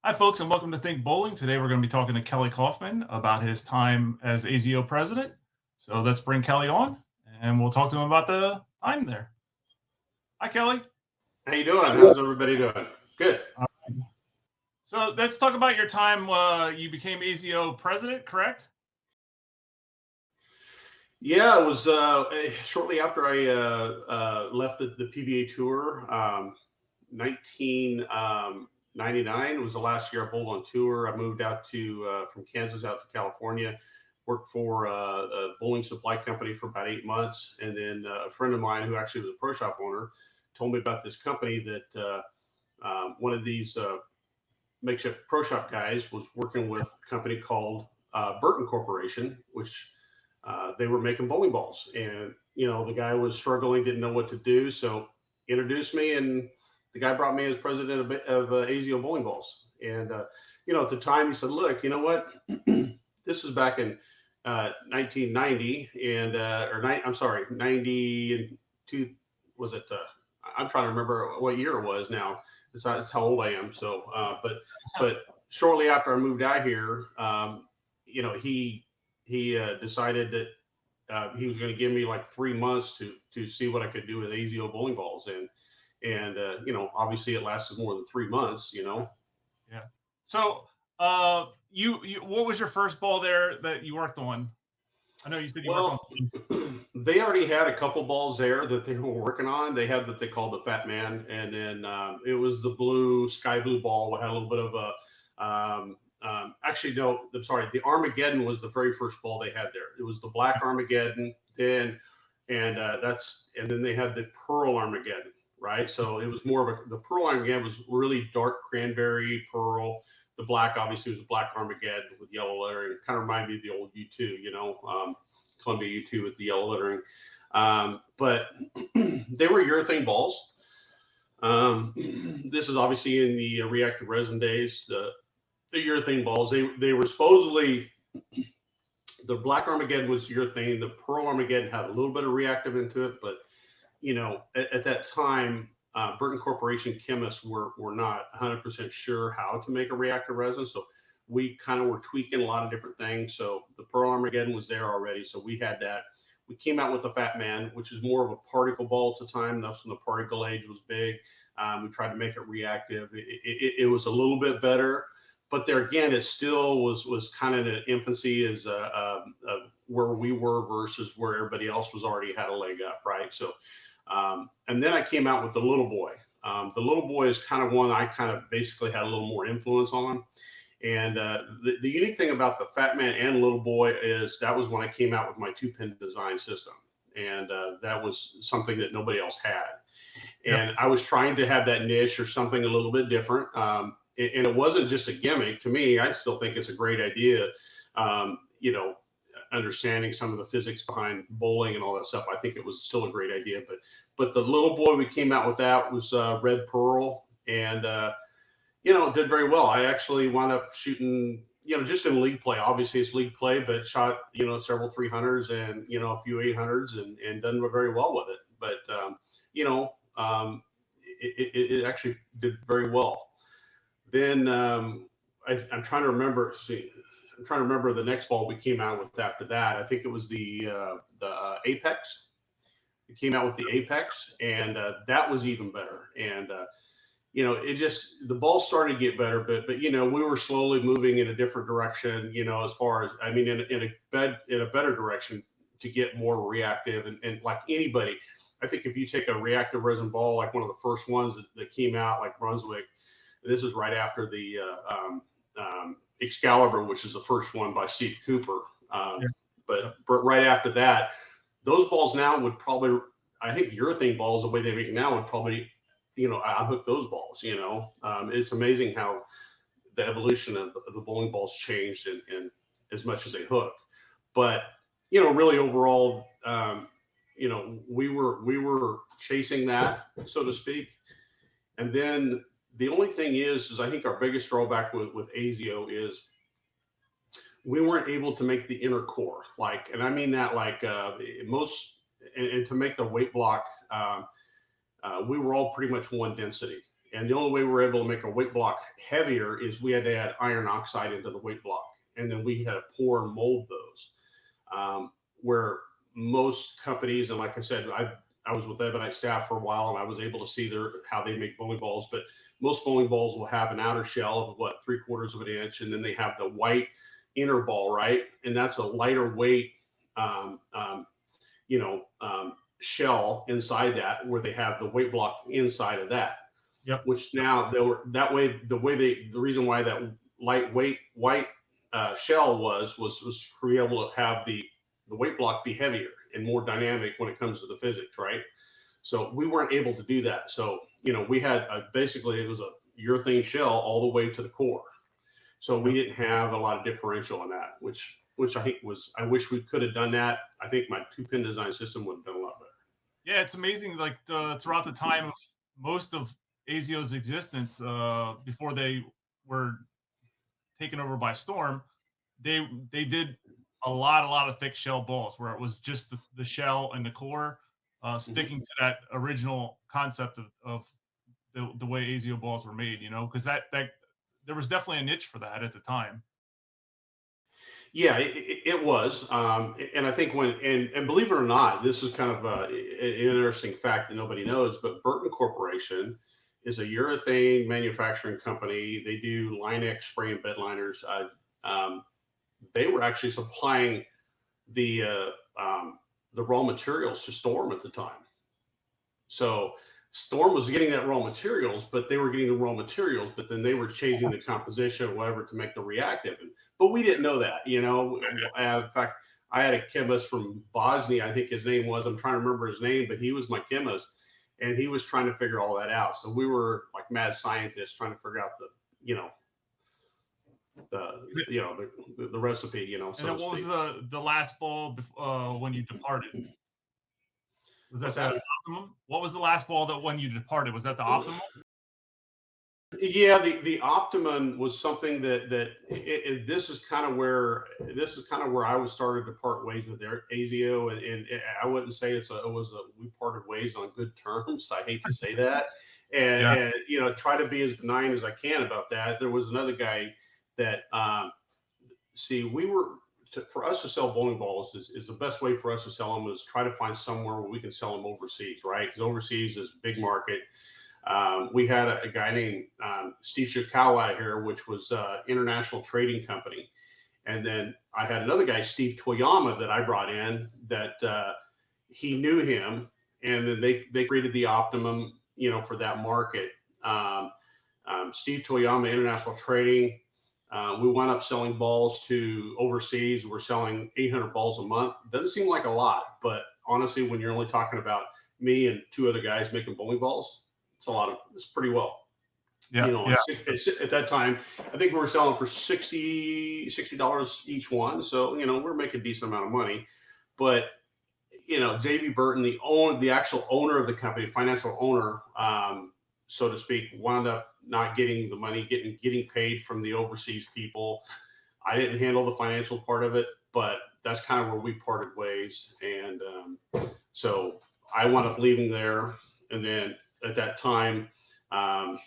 Hi, folks, and welcome to Think Bowling. Today, we're going to be talking to Kelly Coffman about his time as AZO president. So let's bring Kelly on, and we'll talk to him about the time there. Hi, Kelly. How you doing? How's everybody doing? Good. So let's talk about your time. You became AZO president, correct? Yeah, it was shortly after I left the PBA tour. 1999 was the last year I bowled on tour. I moved out to from Kansas out to California, worked for a bowling supply company for about 8 months, and then a friend of mine who actually was a pro shop owner told me about this company that one of these makeshift pro shop guys was working with a company called Burton Corporation, which they were making bowling balls. And, the guy was struggling, didn't know what to do. So introduced me, and the guy brought me as president of AZO Bowling Balls. And, at the time he said, look, you know what? This is back in 1990 and, I'm sorry, 92, was it, I'm trying to remember what year it was now. That's how old I am. So, but shortly after I moved out here, he decided that he was going to give me like 3 months to see what I could do with AZO bowling balls, and obviously it lasted more than 3 months. Yeah. So, you what was your first ball there that you worked on? I know you said you worked on. They already had a couple balls there that they were working on. They had what they called the Fat Man, and then it was the sky blue ball. It had a little bit of a actually, no, I'm sorry. The Armageddon was the very first ball they had there. It was the black Armageddon, and then they had the Pearl Armageddon, right? So it was more of the Pearl Armageddon was really dark cranberry pearl. The black obviously was a black Armageddon with yellow lettering. Kind of reminded me of the old U2, Columbia U2 with the yellow lettering. But they were urethane balls. This is obviously in the reactive resin days. The urethane balls, they were supposedly, the black Armageddon was urethane. The Pearl Armageddon had a little bit of reactive into it, but at that time, Burton Corporation chemists were not 100% sure how to make a reactive resin. So we kind of were tweaking a lot of different things. So the Pearl Armageddon was there already. So we had that. We came out with the Fat Man, which is more of a particle ball at the time. That's when the particle age was big. We tried to make it reactive. It was a little bit better. But there again, it still was kind of in an infancy as where we were versus where everybody else was already had a leg up, right? So, and then I came out with the Little Boy. The Little Boy is kind of one I kind of basically had a little more influence on. And the unique thing about the Fat Man and Little Boy is that was when I came out with my 2-pin design system. And that was something that nobody else had. And I was trying to have that niche or something a little bit different. And it wasn't just a gimmick. To me, I still think it's a great idea. Understanding some of the physics behind bowling and all that stuff, I think it was still a great idea. But the Little Boy we came out with that was red pearl, and did very well. I actually wound up shooting, just in league play. Obviously, it's league play, but shot several 300s and a few 800s, and done very well with it. But it actually did very well. Then I'm trying to remember. I'm trying to remember the next ball we came out with after that. I think it was the Apex. We came out with the Apex, and that was even better. And it just, the ball started to get better, but we were slowly moving in a different direction. As far as in a better direction to get more reactive, and like anybody, I think if you take a reactive resin ball, like one of the first ones that came out, like Brunswick. This is right after the Excalibur, which is the first one by Steve Cooper. But right after that, those balls now would probably, I think urethane balls, the way they make it now, would probably, unhook those balls. It's amazing how the evolution of the bowling balls changed in as much as they hook. But, really overall, we were chasing that, so to speak. And then the only thing is I think our biggest drawback with AZO is we weren't able to make the inner core. And I mean that and to make the weight block, we were all pretty much one density. And the only way we were able to make a weight block heavier is we had to add iron oxide into the weight block. And then we had to pour and mold those. Where most companies, and like I said, I was with Ebonite staff for a while, and I was able to see how they make bowling balls. But most bowling balls will have an outer shell of 3/4 of an inch, and then they have the white inner ball, right? And that's a lighter weight, shell inside that, where they have the weight block inside of that. Yep. Which now the reason why that lightweight white shell was to be able to have the weight block be heavier and more dynamic when it comes to the physics, right? So we weren't able to do that. So, we had basically it was a urethane shell all the way to the core. So we didn't have a lot of differential in that, which I think I wish we could have done that. I think my 2-pin design system would have been a lot better. Yeah, it's amazing. Like throughout the time of most of AZO's existence, before they were taken over by Storm, they did a lot of thick shell balls where it was just the shell and the core, sticking to that original concept of the way AZO balls were made. Because that there was definitely a niche for that at the time. Yeah, it was, and I think and believe it or not, this is kind of an interesting fact that nobody knows, but Burton Corporation is a urethane manufacturing company. They do Line-X spray and bed liners. They were actually supplying the raw materials to Storm at the time. So Storm was getting that raw materials, but they were getting the raw materials, but then they were changing the composition or whatever to make the reactive. But we didn't know that, In fact, I had a chemist from Bosnia, I think his name was, I'm trying to remember his name, but he was my chemist, and he was trying to figure all that out. So we were like mad scientists trying to figure out the recipe, And then what was the last ball when you departed? Was that the optimum? What was the last ball that when you departed? Was that the optimum? Yeah, the optimum was something that this is kind of where I was started to part ways with AZO, and I wouldn't say we parted ways on good terms. I hate to say that, and try to be as benign as I can about that. There was another guy that for us to sell bowling balls is the best way for us to sell them is try to find somewhere where we can sell them overseas, right? Because overseas is a big market. We had a guy named Steve Shikawa out here, which was an international trading company. And then I had another guy, Steve Toyama, that I brought in that he knew him. And then they created the optimum, for that market. Steve Toyama, international trading. We wound up selling balls to overseas. We're selling 800 balls a month. Doesn't seem like a lot, but honestly, when you're only talking about me and 2 other guys making bowling balls, it's pretty well. Yeah. At that time, I think we were selling for $60 each one. So, we're making a decent amount of money. But, JB Burton, the actual owner of the company, financial owner, so to speak, wound up not getting the money, getting paid from the overseas people. I didn't handle the financial part of it, but that's kind of where we parted ways. And so I wound up leaving there. And then at that time,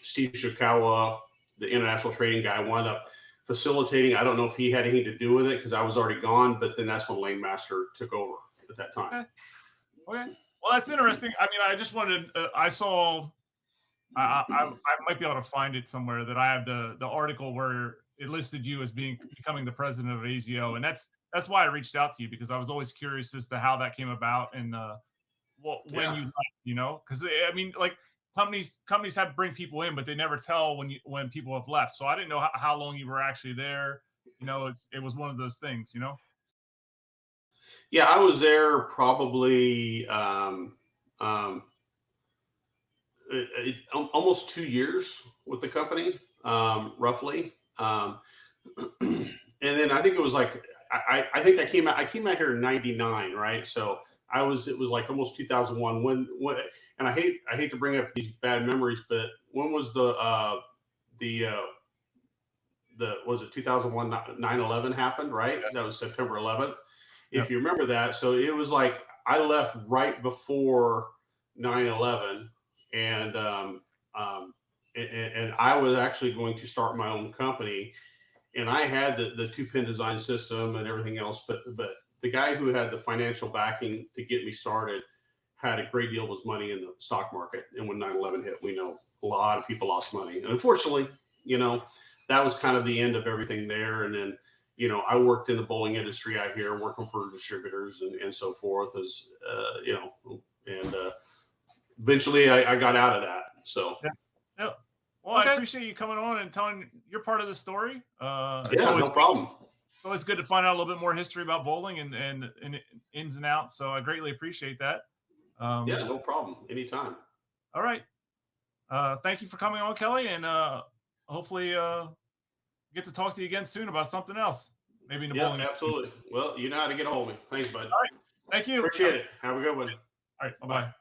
Steve Shikawa, the international trading guy, wound up facilitating. I don't know if he had anything to do with it because I was already gone, but then that's when Lane Master took over at that time. Okay. Well, that's interesting. I mean, I just wanted, I saw, I might be able to find it somewhere that I have the article where it listed you as becoming the president of AZO. And that's why I reached out to you, because I was always curious as to how that came about and when you left, because I mean, like companies have bring people in, but they never tell when people have left. So I didn't know how long you were actually there. It was one of those things, Yeah, I was there probably almost 2 years with the company, roughly. And then I think it was like I think I came out here in '99, right? So it was like almost 2001 when and I hate to bring up these bad memories, but when was was it 2001 9/11 happened, right? Yeah. That was September 11th. If you remember that. So it was like I left right before 9/11, and and I was actually going to start my own company, and I had the 2-pin design system and everything else, but the guy who had the financial backing to get me started had a great deal of his money in the stock market. And when 9/11 hit, we know a lot of people lost money. And unfortunately, that was kind of the end of everything there. And then, I worked in the bowling industry out here, working for distributors and so forth, as and eventually I got out of that. So yeah. Well, I appreciate you coming on and telling your part of the story. Yeah, no problem. It's always good to find out a little bit more history about bowling and ins and outs. So I greatly appreciate that. Yeah, no problem. Anytime. All right. Thank you for coming on, Kelly, and hopefully get to talk to you again soon about something else. Maybe in the bowling. Absolutely. Well, you know how to get a hold of me. Thanks, bud. All right. Thank you. Appreciate it. Have a good one. All right. Bye-bye.